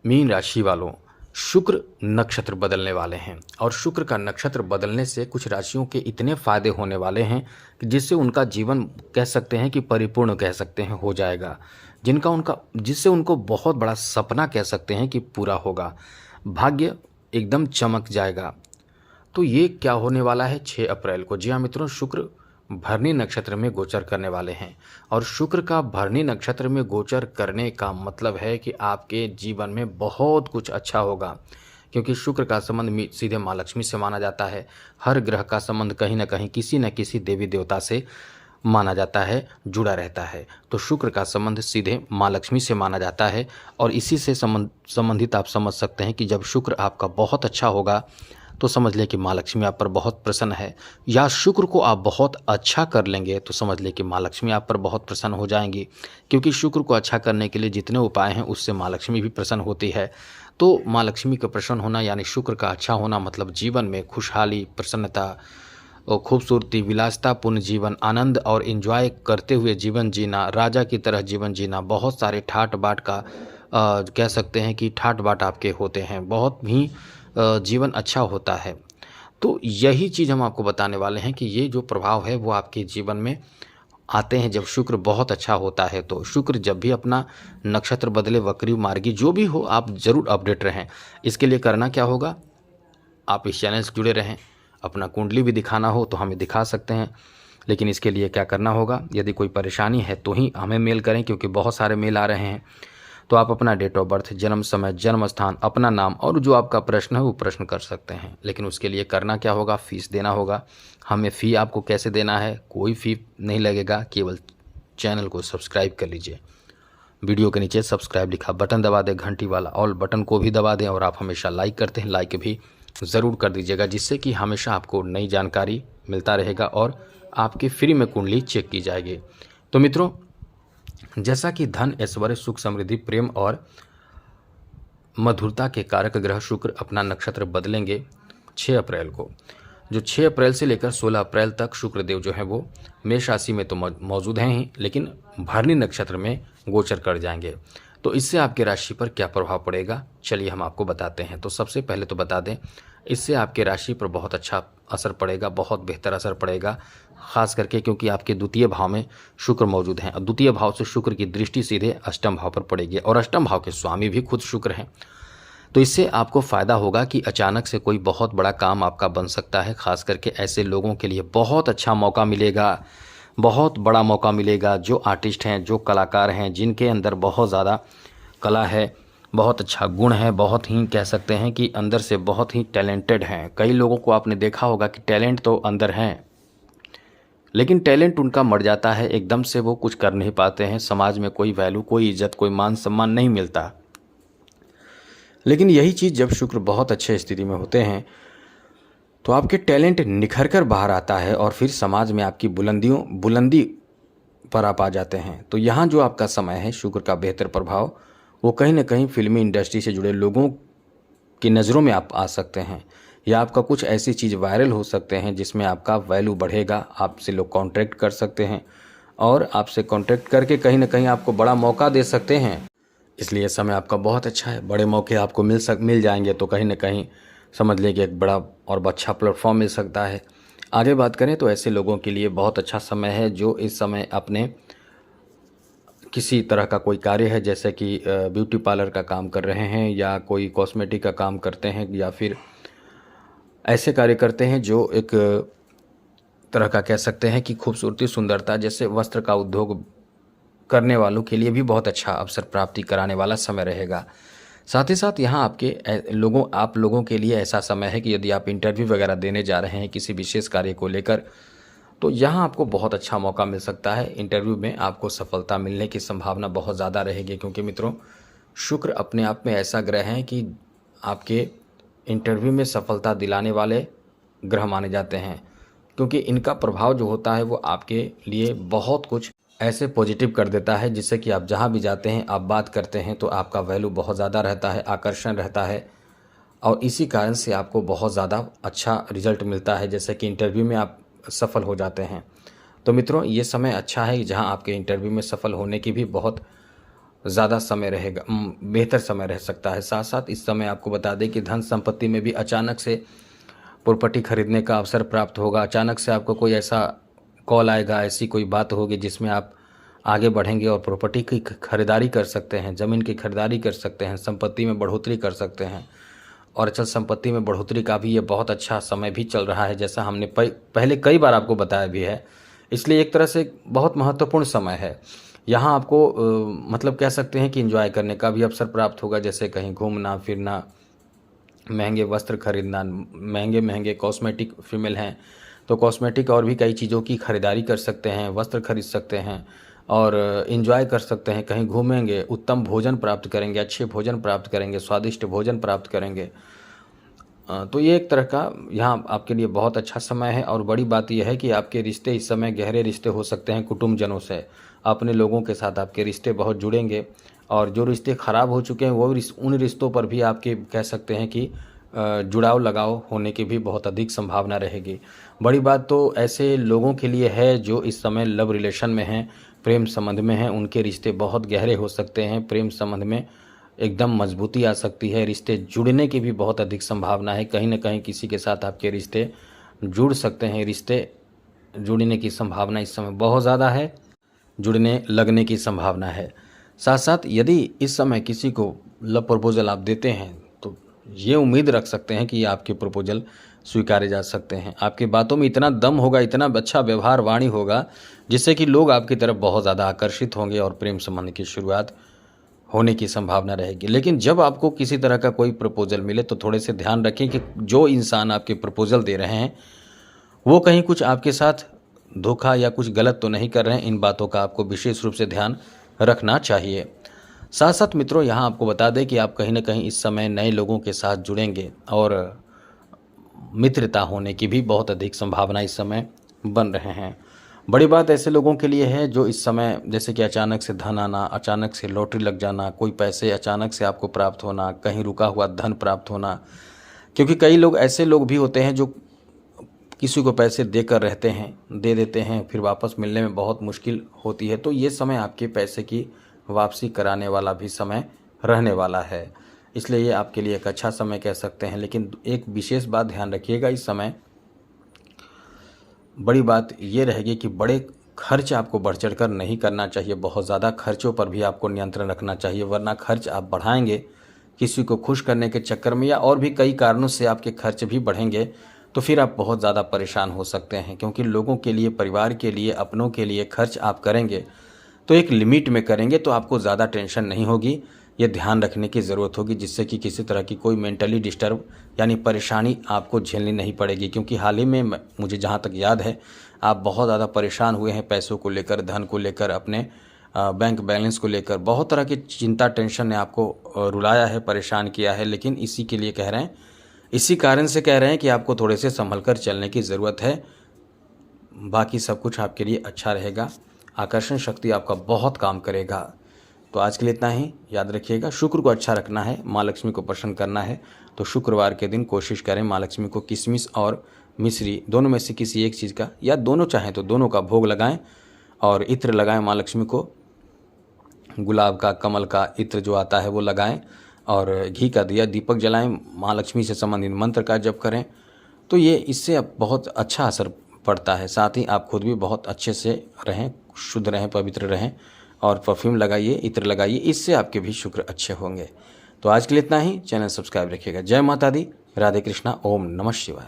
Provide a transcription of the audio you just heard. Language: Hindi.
मीन राशि वालों, शुक्र नक्षत्र बदलने वाले हैं और शुक्र का नक्षत्र बदलने से कुछ राशियों के इतने फायदे होने वाले हैं कि जिससे उनका जीवन कह सकते हैं कि परिपूर्ण कह सकते हैं हो जाएगा। जिससे उनको बहुत बड़ा सपना कह सकते हैं कि पूरा होगा। भाग्य एकदम चमक जाएगा। तो ये क्या होने वाला है 6 अप्रैल को? जी हाँ मित्रों, शुक्र भरनी नक्षत्र में गोचर करने वाले हैं और शुक्र का भरनी नक्षत्र में गोचर करने का मतलब है कि आपके जीवन में बहुत कुछ अच्छा होगा, क्योंकि शुक्र का संबंध सीधे माँ लक्ष्मी से माना जाता है। हर ग्रह का संबंध कहीं ना कहीं किसी न किसी देवी देवता से माना जाता है, जुड़ा रहता है। तो शुक्र का संबंध सीधे माँ लक्ष्मी से माना जाता है और इसी से संबंधित आप समझ सकते हैं कि जब शुक्र आपका बहुत अच्छा होगा तो समझ लें कि माँ लक्ष्मी आप पर बहुत प्रसन्न है, या शुक्र को आप बहुत अच्छा कर लेंगे तो समझ लें कि माँ लक्ष्मी आप पर बहुत प्रसन्न हो जाएंगी, क्योंकि शुक्र को अच्छा करने के लिए जितने उपाय हैं उससे माँ लक्ष्मी भी प्रसन्न होती है। तो माँ लक्ष्मी का प्रसन्न होना यानी शुक्र का अच्छा होना मतलब जीवन में खुशहाली, प्रसन्नता और खूबसूरती, विलासितापूर्ण जीवन, आनंद और एंजॉय करते हुए जीवन जीना, राजा की तरह जीवन जीना। बहुत सारे ठाट बाट का कह सकते हैं कि ठाट बाट आपके होते हैं, बहुत ही जीवन अच्छा होता है। तो यही चीज़ हम आपको बताने वाले हैं कि ये जो प्रभाव है वो आपके जीवन में आते हैं जब शुक्र बहुत अच्छा होता है। तो शुक्र जब भी अपना नक्षत्र बदले, वक्री मार्गी जो भी हो, आप ज़रूर अपडेट रहें। इसके लिए करना क्या होगा, आप इस चैनल से जुड़े रहें। अपना कुंडली भी दिखाना हो तो हमें दिखा सकते हैं, लेकिन इसके लिए क्या करना होगा, यदि कोई परेशानी है तो ही हमें मेल करें, क्योंकि बहुत सारे मेल आ रहे हैं। तो आप अपना डेट ऑफ बर्थ, जन्म समय, जन्म स्थान, अपना नाम और जो आपका प्रश्न है वो प्रश्न कर सकते हैं। लेकिन उसके लिए करना क्या होगा, फीस देना होगा। हमें फ़ी आपको कैसे देना है, कोई फ़ी नहीं लगेगा, केवल चैनल को सब्सक्राइब कर लीजिए। वीडियो के नीचे सब्सक्राइब लिखा बटन दबा दें, घंटी वाला ऑल बटन को भी दबा दें, और आप हमेशा लाइक करते हैं, लाइक भी ज़रूर कर दीजिएगा, जिससे कि हमेशा आपको नई जानकारी मिलता रहेगा और आपकी फ्री में कुंडली चेक की जाएगी। तो मित्रों, जैसा कि धन, ऐश्वर्य, सुख, समृद्धि, प्रेम और मधुरता के कारक ग्रह शुक्र अपना नक्षत्र बदलेंगे 6 अप्रैल को। जो 6 अप्रैल से लेकर 16 अप्रैल तक शुक्रदेव जो है वो मेष राशि में तो मौजूद हैं ही, लेकिन भरनी नक्षत्र में गोचर कर जाएंगे। तो इससे आपके राशि पर क्या प्रभाव पड़ेगा, चलिए हम आपको बताते हैं। तो सबसे पहले तो बता दें, इससे आपके राशि पर बहुत अच्छा असर पड़ेगा, बहुत बेहतर असर पड़ेगा, खास करके क्योंकि आपके द्वितीय भाव में शुक्र मौजूद हैं और द्वितीय भाव से शुक्र की दृष्टि सीधे अष्टम भाव पर पड़ेगी और अष्टम भाव के स्वामी भी खुद शुक्र हैं। तो इससे आपको फ़ायदा होगा कि अचानक से कोई बहुत बड़ा काम आपका बन सकता है। खास करके ऐसे लोगों के लिए बहुत अच्छा मौका मिलेगा, बहुत बड़ा मौका मिलेगा जो आर्टिस्ट हैं, जो कलाकार हैं, जिनके अंदर बहुत ज़्यादा कला है, बहुत अच्छा गुण है, बहुत ही कह सकते हैं कि अंदर से बहुत ही टैलेंटेड हैं। कई लोगों को आपने देखा होगा कि टैलेंट तो अंदर हैं, लेकिन टैलेंट उनका मर जाता है, एकदम से वो कुछ कर नहीं पाते हैं, समाज में कोई वैल्यू, कोई इज्जत, कोई मान सम्मान नहीं मिलता। लेकिन यही चीज़ जब शुक्र बहुत अच्छे स्थिति में होते हैं तो आपके टैलेंट निखर कर बाहर आता है और फिर समाज में आपकी बुलंदी पर आप आ जाते हैं। तो यहाँ जो आपका समय है, शुक्र का बेहतर प्रभाव वो कहीं ना कहीं फिल्मी इंडस्ट्री से जुड़े लोगों की नज़रों में आप आ सकते हैं, या आपका कुछ ऐसी चीज़ वायरल हो सकते हैं जिसमें आपका वैल्यू बढ़ेगा, आपसे लोग कॉन्ट्रैक्ट कर सकते हैं और आपसे कॉन्ट्रैक्ट करके कहीं ना कहीं आपको बड़ा मौका दे सकते हैं। इसलिए समय आपका बहुत अच्छा है, बड़े मौके आपको मिल जाएंगे। तो कहीं ना कहीं समझ लें कि एक बड़ा और अच्छा प्लेटफॉर्म मिल सकता है। आगे बात करें तो ऐसे लोगों के लिए बहुत अच्छा समय है जो इस समय अपने किसी तरह का कोई कार्य है, जैसे कि ब्यूटी पार्लर का काम कर रहे हैं या कोई कॉस्मेटिक का काम करते हैं या फिर ऐसे कार्य करते हैं जो एक तरह का कह सकते हैं कि खूबसूरती, सुंदरता जैसे वस्त्र का उद्योग करने वालों के लिए भी बहुत अच्छा अवसर प्राप्ति कराने वाला समय रहेगा। साथ ही साथ यहाँ आप लोगों के लिए ऐसा समय है कि यदि आप इंटरव्यू वगैरह देने जा रहे हैं किसी विशेष कार्य को लेकर, तो यहाँ आपको बहुत अच्छा मौका मिल सकता है। इंटरव्यू में आपको सफलता मिलने की संभावना बहुत ज़्यादा रहेगी, क्योंकि मित्रों शुक्र अपने आप में ऐसा ग्रह है कि आपके इंटरव्यू में सफलता दिलाने वाले ग्रह माने जाते हैं, क्योंकि इनका प्रभाव जो होता है वो आपके लिए बहुत कुछ ऐसे पॉजिटिव कर देता है जिससे कि आप जहाँ भी जाते हैं, आप बात करते हैं तो आपका वैल्यू बहुत ज़्यादा रहता है, आकर्षण रहता है और इसी कारण से आपको बहुत ज़्यादा अच्छा रिजल्ट मिलता है, जैसे कि इंटरव्यू में आप सफल हो जाते हैं। तो मित्रों, ये समय अच्छा है जहाँ आपके इंटरव्यू में सफल होने की भी बहुत ज़्यादा समय रहेगा, बेहतर समय रह सकता है। साथ साथ इस समय आपको बता दें कि धन संपत्ति में भी अचानक से प्रॉपर्टी खरीदने का अवसर प्राप्त होगा। अचानक से आपको कोई ऐसा कॉल आएगा, ऐसी कोई बात होगी जिसमें आप आगे बढ़ेंगे और प्रॉपर्टी की खरीदारी कर सकते हैं, ज़मीन की खरीदारी कर सकते हैं, संपत्ति में बढ़ोतरी कर सकते हैं। और अचल संपत्ति में बढ़ोतरी का भी ये बहुत अच्छा समय भी चल रहा है, जैसा हमने पहले कई बार आपको बताया भी है। इसलिए एक तरह से बहुत महत्वपूर्ण समय है। यहाँ आपको मतलब कह सकते हैं कि एंजॉय करने का भी अवसर प्राप्त होगा, जैसे कहीं घूमना फिरना, महंगे वस्त्र खरीदना, महंगे महंगे कॉस्मेटिक फीमेल हैं तो कॉस्मेटिक और भी कई चीज़ों की खरीदारी कर सकते हैं, वस्त्र खरीद सकते हैं और एंजॉय कर सकते हैं। कहीं घूमेंगे, उत्तम भोजन प्राप्त करेंगे, अच्छे भोजन प्राप्त करेंगे, स्वादिष्ट भोजन प्राप्त करेंगे। तो ये एक तरह का यहाँ आपके लिए बहुत अच्छा समय है। और बड़ी बात यह है कि आपके रिश्ते इस समय गहरे रिश्ते हो सकते हैं कुटुंबजनों से। अपने लोगों के साथ आपके रिश्ते बहुत जुड़ेंगे और जो रिश्ते ख़राब हो चुके हैं वो उन रिश्तों पर भी आपके कह सकते हैं कि जुड़ाव लगाव होने की भी बहुत अधिक संभावना रहेगी। बड़ी बात तो ऐसे लोगों के लिए है जो इस समय लव रिलेशन में हैं, प्रेम संबंध में हैं, उनके रिश्ते बहुत गहरे हो सकते हैं। प्रेम संबंध में एकदम मजबूती आ सकती है, रिश्ते जुड़ने की भी बहुत अधिक संभावना है। कहीं न कहीं किसी के साथ आपके रिश्ते जुड़ सकते हैं, रिश्ते जुड़ने की संभावना इस समय बहुत ज़्यादा है, जुड़ने लगने की संभावना है। साथ साथ यदि इस समय किसी को लव प्रपोज़ल आप देते हैं तो ये उम्मीद रख सकते हैं कि ये आपके प्रपोज़ल स्वीकारे जा सकते हैं। आपकी बातों में इतना दम होगा, इतना अच्छा व्यवहार वाणी होगा जिससे कि लोग आपकी तरफ बहुत ज़्यादा आकर्षित होंगे और प्रेम संबंध की शुरुआत होने की संभावना रहेगी। लेकिन जब आपको किसी तरह का कोई प्रपोज़ल मिले तो थोड़े से ध्यान रखें कि जो इंसान आपके प्रपोज़ल दे रहे हैं वो कहीं कुछ आपके साथ धोखा या कुछ गलत तो नहीं कर रहे हैं। इन बातों का आपको विशेष रूप से ध्यान रखना चाहिए। साथ साथ मित्रों, यहाँ आपको बता दें कि आप कहीं न कहीं इस समय नए लोगों के साथ जुड़ेंगे और मित्रता होने की भी बहुत अधिक संभावना इस समय बन रहे हैं। बड़ी बात ऐसे लोगों के लिए है जो इस समय जैसे कि अचानक से धन आना, अचानक से लॉटरी लग जाना, कोई पैसे अचानक से आपको प्राप्त होना, कहीं रुका हुआ धन प्राप्त होना। क्योंकि कई लोग ऐसे लोग भी होते हैं जो किसी को पैसे देकर रहते हैं, दे देते हैं, फिर वापस मिलने में बहुत मुश्किल होती है। तो ये समय आपके पैसे की वापसी कराने वाला भी समय रहने वाला है। इसलिए ये आपके लिए एक अच्छा समय कह सकते हैं। लेकिन एक विशेष बात ध्यान रखिएगा, इस समय बड़ी बात ये रहेगी कि बड़े खर्च आपको बढ़ चढ़ कर नहीं करना चाहिए। बहुत ज़्यादा खर्चों पर भी आपको नियंत्रण रखना चाहिए, वरना खर्च आप बढ़ाएंगे किसी को खुश करने के चक्कर में या और भी कई कारणों से आपके खर्च भी बढ़ेंगे तो फिर आप बहुत ज़्यादा परेशान हो सकते हैं। क्योंकि लोगों के लिए, परिवार के लिए, अपनों के लिए खर्च आप करेंगे तो एक लिमिट में करेंगे तो आपको ज़्यादा टेंशन नहीं होगी। ये ध्यान रखने की ज़रूरत होगी जिससे कि किसी तरह की कोई मेंटली डिस्टर्ब यानी परेशानी आपको झेलनी नहीं पड़ेगी। क्योंकि हाल ही में मुझे जहाँ तक याद है आप बहुत ज़्यादा परेशान हुए हैं पैसों को लेकर, धन को लेकर, अपने बैंक बैलेंस को लेकर। बहुत तरह की चिंता, टेंशन ने आपको रुलाया है, परेशान किया है। लेकिन इसी के लिए कह रहे हैं, इसी कारण से कह रहे हैं कि आपको थोड़े से संभल कर चलने की ज़रूरत है। बाकी सब कुछ आपके लिए अच्छा रहेगा। आकर्षण शक्ति आपका बहुत काम करेगा। तो आज के लिए इतना ही। याद रखिएगा, शुक्र को अच्छा रखना है, माँ लक्ष्मी को प्रसन्न करना है तो शुक्रवार के दिन कोशिश करें माँ लक्ष्मी को किशमिश और मिश्री दोनों में से किसी एक चीज़ का, या दोनों चाहें तो दोनों का भोग लगाएं और इत्र लगाएं माँ लक्ष्मी को। गुलाब का, कमल का इत्र जो आता है वो लगाएं और घी का दिया दीपक जलाएं, माँ लक्ष्मी से संबंधित मंत्र का जप करें तो ये इससे अब बहुत अच्छा असर पड़ता है। साथ ही आप खुद भी बहुत अच्छे से रहें, शुद्ध रहें, पवित्र रहें और परफ्यूम लगाइए, इत्र लगाइए, इससे आपके भी शुक्र अच्छे होंगे। तो आज के लिए इतना ही। चैनल सब्सक्राइब रखिएगा। जय माता दी, राधे कृष्णा, ओम नमः शिवाय।